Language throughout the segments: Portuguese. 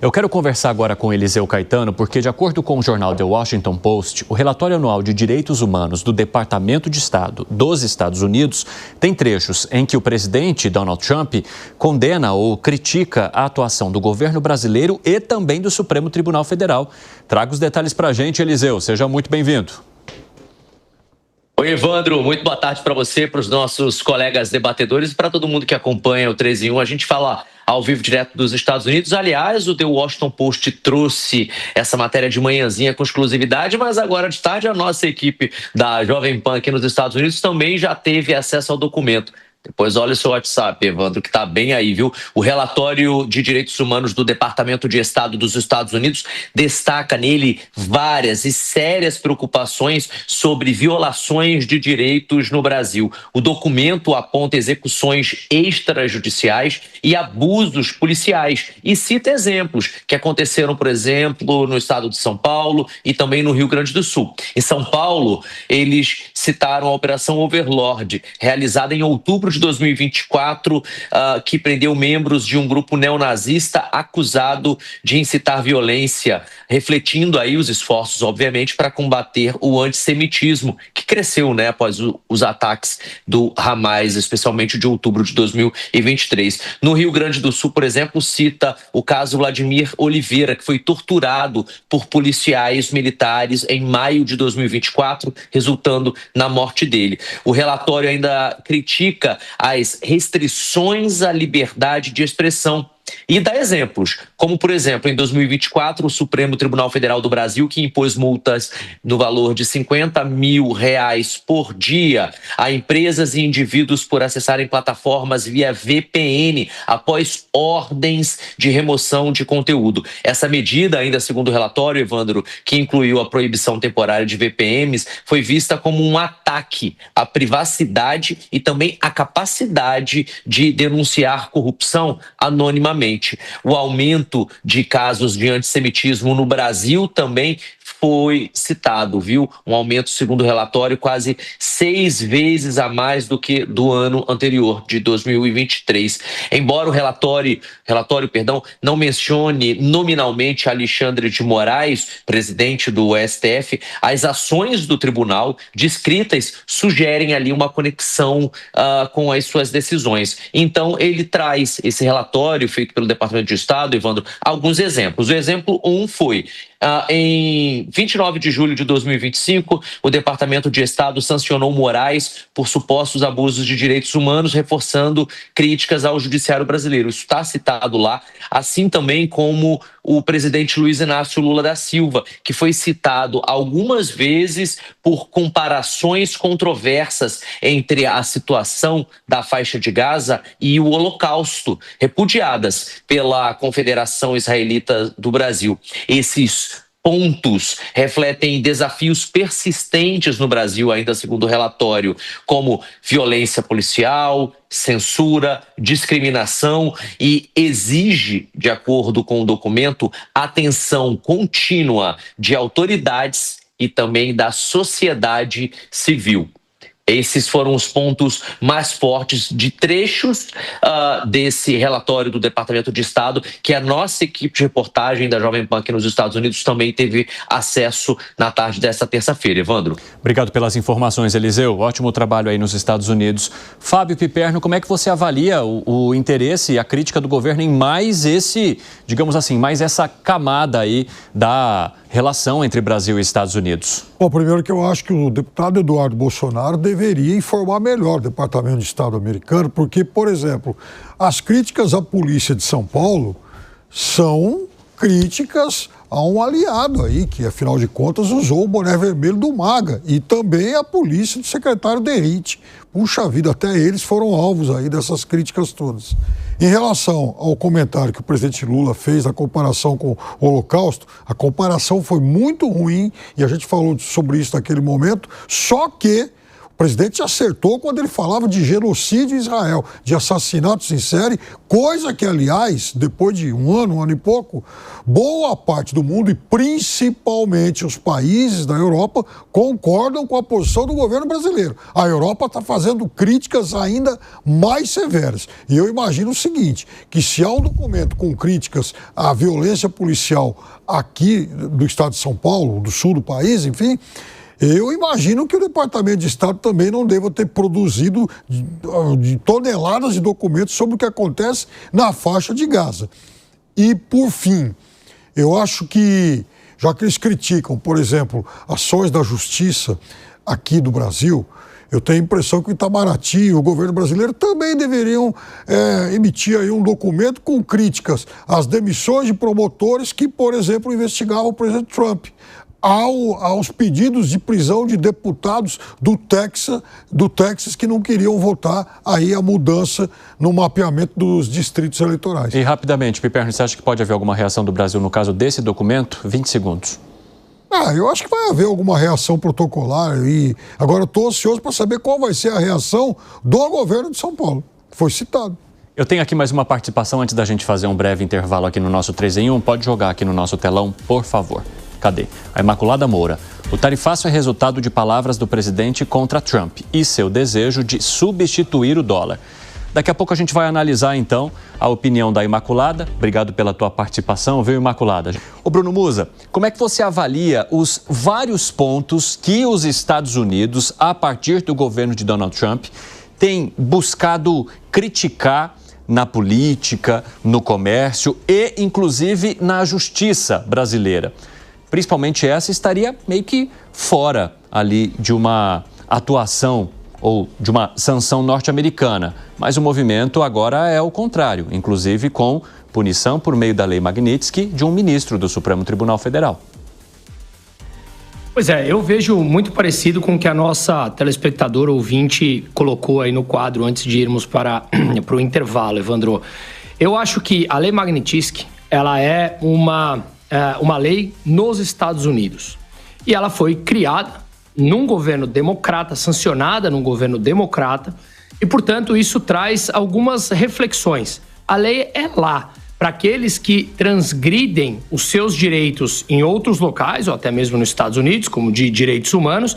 Eu quero conversar agora com Eliseu Caetano, porque, de acordo com o jornal The Washington Post, o relatório anual de direitos humanos do Departamento de Estado dos Estados Unidos tem trechos em que o presidente Donald Trump condena ou critica a atuação do governo brasileiro e também do Supremo Tribunal Federal. Traga os detalhes para a gente, Eliseu. Seja muito bem-vindo. Oi, Evandro, muito boa tarde para você, para os nossos colegas debatedores e para todo mundo que acompanha o 13 em 1. A gente fala ao vivo direto dos Estados Unidos. Aliás, o The Washington Post trouxe essa matéria de manhãzinha com exclusividade, mas agora de tarde a nossa equipe da Jovem Pan aqui nos Estados Unidos também já teve acesso ao documento. Depois olha o seu WhatsApp, Evandro, que está bem aí, viu? O relatório de direitos humanos do Departamento de Estado dos Estados Unidos destaca nele várias e sérias preocupações sobre violações de direitos no Brasil. O documento aponta execuções extrajudiciais e abusos policiais e cita exemplos que aconteceram, por exemplo, no estado de São Paulo e também no Rio Grande do Sul. Em São Paulo, eles citaram a Operação Overlord, realizada em outubro de 2024, que prendeu membros de um grupo neonazista acusado de incitar violência, refletindo aí os esforços, obviamente, para combater o antissemitismo, que cresceu, né, após os ataques do Hamas, especialmente de outubro de 2023. No Rio Grande do Sul, por exemplo, cita o caso Vladimir Oliveira, que foi torturado por policiais militares em maio de 2024, resultando na morte dele. O relatório ainda critica as restrições à liberdade de expressão e dá exemplos, como, por exemplo, em 2024, o Supremo Tribunal Federal do Brasil, que impôs multas no valor de R$50 mil por dia a empresas e indivíduos por acessarem plataformas via VPN após ordens de remoção de conteúdo. Essa medida, ainda segundo o relatório, Evandro, que incluiu a proibição temporária de VPNs, foi vista como um ataque à privacidade e também à capacidade de denunciar corrupção anonimamente. O aumento de casos de antissemitismo no Brasil também foi citado, viu? Um aumento, segundo o relatório, quase 6 vezes a mais do que do ano anterior, de 2023. Embora o relatório, não mencione nominalmente Alexandre de Moraes, presidente do STF, as ações do tribunal descritas sugerem ali uma conexão com as suas decisões. Então, ele traz esse relatório feito pelo Departamento de Estado, Evandro, alguns exemplos. O exemplo 1 foi: em 29 de julho de 2025, o Departamento de Estado sancionou Moraes por supostos abusos de direitos humanos, reforçando críticas ao judiciário brasileiro. Isso está citado lá, assim também como o presidente Luiz Inácio Lula da Silva, que foi citado algumas vezes por comparações controversas entre a situação da faixa de Gaza e o Holocausto, repudiadas pela Confederação Israelita do Brasil. Esses pontos refletem desafios persistentes no Brasil, ainda segundo o relatório, como violência policial, censura, discriminação, e exige, de acordo com o documento, atenção contínua de autoridades e também da sociedade civil. Esses foram os pontos mais fortes de trechos desse relatório do Departamento de Estado, que a nossa equipe de reportagem da Jovem Pan aqui nos Estados Unidos também teve acesso na tarde desta terça-feira. Evandro. Obrigado pelas informações, Eliseu. Ótimo trabalho aí nos Estados Unidos. Fábio Piperno, como é que você avalia o interesse e a crítica do governo em mais mais essa camada aí da relação entre Brasil e Estados Unidos? Bom, primeiro que eu acho que o deputado Eduardo Bolsonaro deveria informar melhor o Departamento de Estado americano, porque, por exemplo, as críticas à polícia de São Paulo são críticas a um aliado aí, que afinal de contas usou o boné vermelho do MAGA, e também a polícia do secretário Derrite. Puxa vida, até eles foram alvos aí dessas críticas todas. Em relação ao comentário que o presidente Lula fez, a comparação com o Holocausto, a comparação foi muito ruim, e a gente falou sobre isso naquele momento, só que o presidente acertou quando ele falava de genocídio em Israel, de assassinatos em série, coisa que, aliás, depois de um ano e pouco, boa parte do mundo e principalmente os países da Europa concordam com a posição do governo brasileiro. A Europa está fazendo críticas ainda mais severas. E eu imagino o seguinte, que se há um documento com críticas à violência policial aqui do estado de São Paulo, do sul do país, enfim, eu imagino que o Departamento de Estado também não deva ter produzido de toneladas de documentos sobre o que acontece na faixa de Gaza. E, por fim, eu acho que, já que eles criticam, por exemplo, ações da justiça aqui do Brasil, eu tenho a impressão que o Itamaraty e o governo brasileiro também deveriam emitir aí um documento com críticas às demissões de promotores que, por exemplo, investigavam o presidente Trump, aos pedidos de prisão de deputados do Texas que não queriam votar aí a mudança no mapeamento dos distritos eleitorais. E rapidamente, Piperno, você acha que pode haver alguma reação do Brasil no caso desse documento? 20 segundos. Eu acho que vai haver alguma reação protocolar e agora eu estou ansioso para saber qual vai ser a reação do governo de São Paulo, que foi citado. Eu tenho aqui mais uma participação antes da gente fazer um breve intervalo aqui no nosso 3 em 1. Pode jogar aqui no nosso telão, por favor. Cadê? A Imaculada Moura. O tarifaço é resultado de palavras do presidente contra Trump e seu desejo de substituir o dólar. Daqui a pouco a gente vai analisar, então, a opinião da Imaculada. Obrigado pela tua participação, viu, Imaculada? Ô, Bruno Musa, como é que você avalia os vários pontos que os Estados Unidos, a partir do governo de Donald Trump, têm buscado criticar na política, no comércio e, inclusive, na justiça brasileira? Principalmente essa estaria meio que fora ali de uma atuação ou de uma sanção norte-americana. Mas o movimento agora é o contrário, inclusive com punição por meio da Lei Magnitsky de um ministro do Supremo Tribunal Federal. Pois é, eu vejo muito parecido com o que a nossa telespectadora ouvinte colocou aí no quadro antes de irmos para o intervalo, Evandro. Eu acho que a Lei Magnitsky, ela é uma lei nos Estados Unidos. E ela foi criada num governo democrata, sancionada num governo democrata, e, portanto, isso traz algumas reflexões. A lei é lá para aqueles que transgridem os seus direitos em outros locais, ou até mesmo nos Estados Unidos, como de direitos humanos,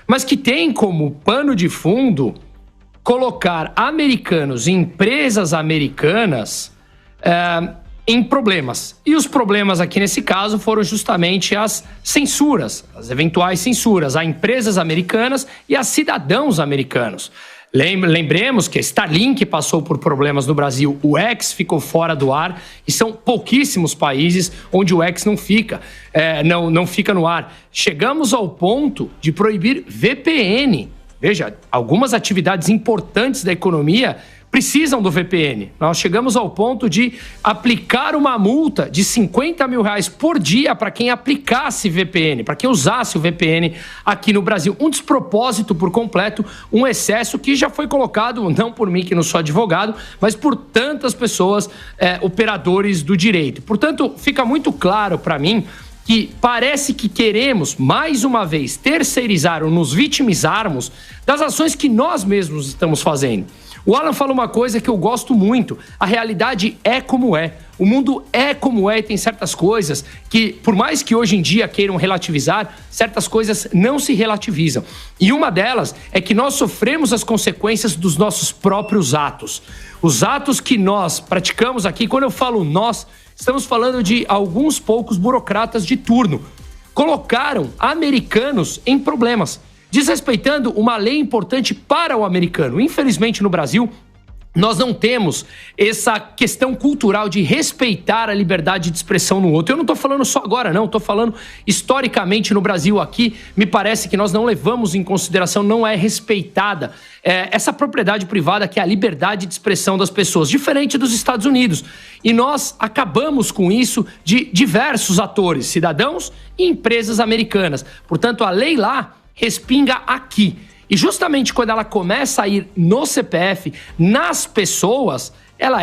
mas que tem como pano de fundo colocar americanos e empresas americanas em problemas. E os problemas aqui nesse caso foram justamente as censuras, as eventuais censuras a empresas americanas e a cidadãos americanos. Lembremos que a Starlink passou por problemas no Brasil, o X ficou fora do ar e são pouquíssimos países onde o X não fica no ar. Chegamos ao ponto de proibir VPN. Veja, algumas atividades importantes da economia precisam do VPN. Nós chegamos ao ponto de aplicar uma multa de R$50 mil por dia para quem aplicasse VPN, para quem usasse o VPN aqui no Brasil. Um despropósito por completo, um excesso que já foi colocado, não por mim que não sou advogado, mas por tantas pessoas, operadores do direito. Portanto, fica muito claro para mim que parece que queremos, mais uma vez, terceirizar ou nos vitimizarmos das ações que nós mesmos estamos fazendo. O Alan fala uma coisa que eu gosto muito. A realidade é como é. O mundo é como é e tem certas coisas que, por mais que hoje em dia queiram relativizar, certas coisas não se relativizam. E uma delas é que nós sofremos as consequências dos nossos próprios atos. Os atos que nós praticamos aqui, quando eu falo nós, estamos falando de alguns poucos burocratas de turno. Colocaram americanos em problemas, desrespeitando uma lei importante para o americano. Infelizmente, no Brasil, nós não temos essa questão cultural de respeitar a liberdade de expressão no outro. Eu não estou falando só agora, não. Estou falando historicamente no Brasil aqui. Me parece que nós não levamos em consideração, não é respeitada essa propriedade privada que é a liberdade de expressão das pessoas, diferente dos Estados Unidos. E nós acabamos com isso de diversos atores, cidadãos e empresas americanas. Portanto, a lei lá respinga aqui. E justamente quando ela começa a ir no CPF, nas pessoas, ela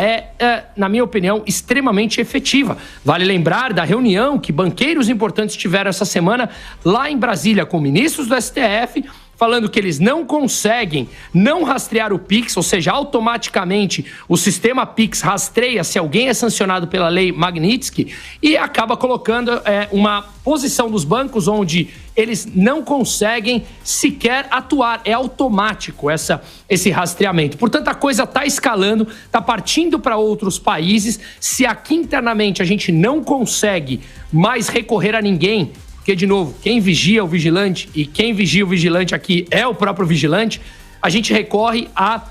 na minha opinião, extremamente efetiva. Vale lembrar da reunião que banqueiros importantes tiveram essa semana lá em Brasília com ministros do STF, falando que eles não conseguem não rastrear o Pix, ou seja, automaticamente o sistema Pix rastreia se alguém é sancionado pela lei Magnitsky e acaba colocando uma posição dos bancos onde eles não conseguem sequer atuar. É automático esse rastreamento. Portanto, a coisa está escalando, está partindo para outros países. Se aqui internamente a gente não consegue mais recorrer a ninguém, porque, de novo, quem vigia o vigilante e quem vigia o vigilante aqui é o próprio vigilante, a gente recorre a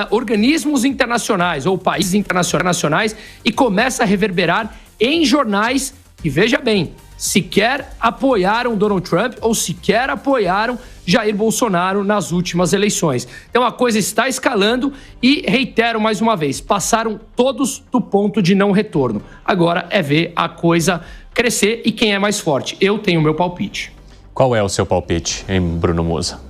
organismos internacionais ou países internacionais e começa a reverberar em jornais que, veja bem, sequer apoiaram Donald Trump ou sequer apoiaram Jair Bolsonaro nas últimas eleições. Então a coisa está escalando e, reitero mais uma vez, passaram todos do ponto de não retorno. Agora é ver a coisa crescer e quem é mais forte. Eu tenho o meu palpite. Qual é o seu palpite, hein, Bruno Musa?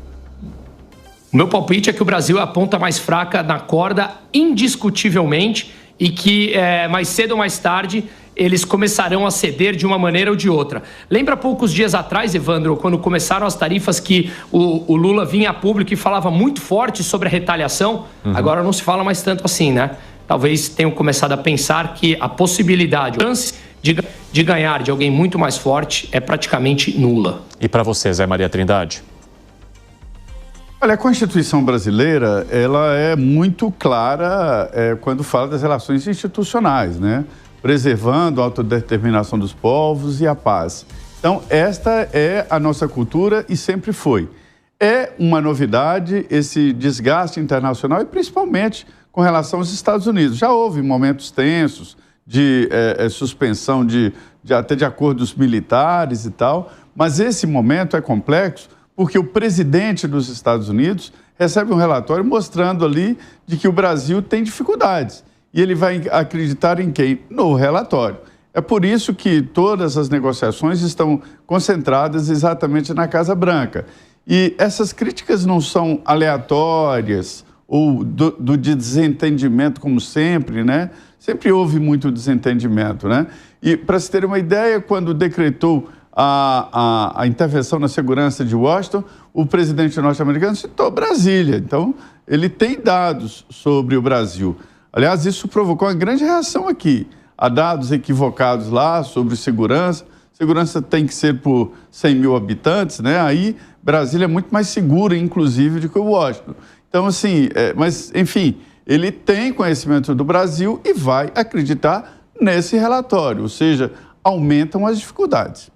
O meu palpite é que o Brasil é a ponta mais fraca na corda, indiscutivelmente, e que mais cedo ou mais tarde eles começarão a ceder de uma maneira ou de outra. Lembra poucos dias atrás, Evandro, quando começaram as tarifas que o Lula vinha a público e falava muito forte sobre a retaliação? Agora não se fala mais tanto assim, né? Talvez tenham começado a pensar que a possibilidade, a chance de ganhar de alguém muito mais forte é praticamente nula. E para você, Zé Maria Trindade? Olha, a Constituição brasileira, ela é muito clara quando fala das relações institucionais, né? Preservando a autodeterminação dos povos e a paz. Então, esta é a nossa cultura e sempre foi. É uma novidade esse desgaste internacional e principalmente com relação aos Estados Unidos. Já houve momentos tensos de suspensão até de acordos militares e tal, mas esse momento é complexo porque o presidente dos Estados Unidos recebe um relatório mostrando ali de que o Brasil tem dificuldades. E ele vai acreditar em quem? No relatório. É por isso que todas as negociações estão concentradas exatamente na Casa Branca. E essas críticas não são aleatórias ou do desentendimento, como sempre, né? Sempre houve muito desentendimento, né? E, para se ter uma ideia, quando decretou a intervenção na segurança de Washington, o presidente norte-americano citou Brasília. Então, ele tem dados sobre o Brasil. Aliás, isso provocou uma grande reação aqui. Há dados equivocados lá sobre segurança. Segurança tem que ser por 100 mil habitantes, né? Aí, Brasília é muito mais segura, inclusive, do que o Washington. Então, assim, mas, enfim, ele tem conhecimento do Brasil e vai acreditar nesse relatório. Ou seja, aumentam as dificuldades.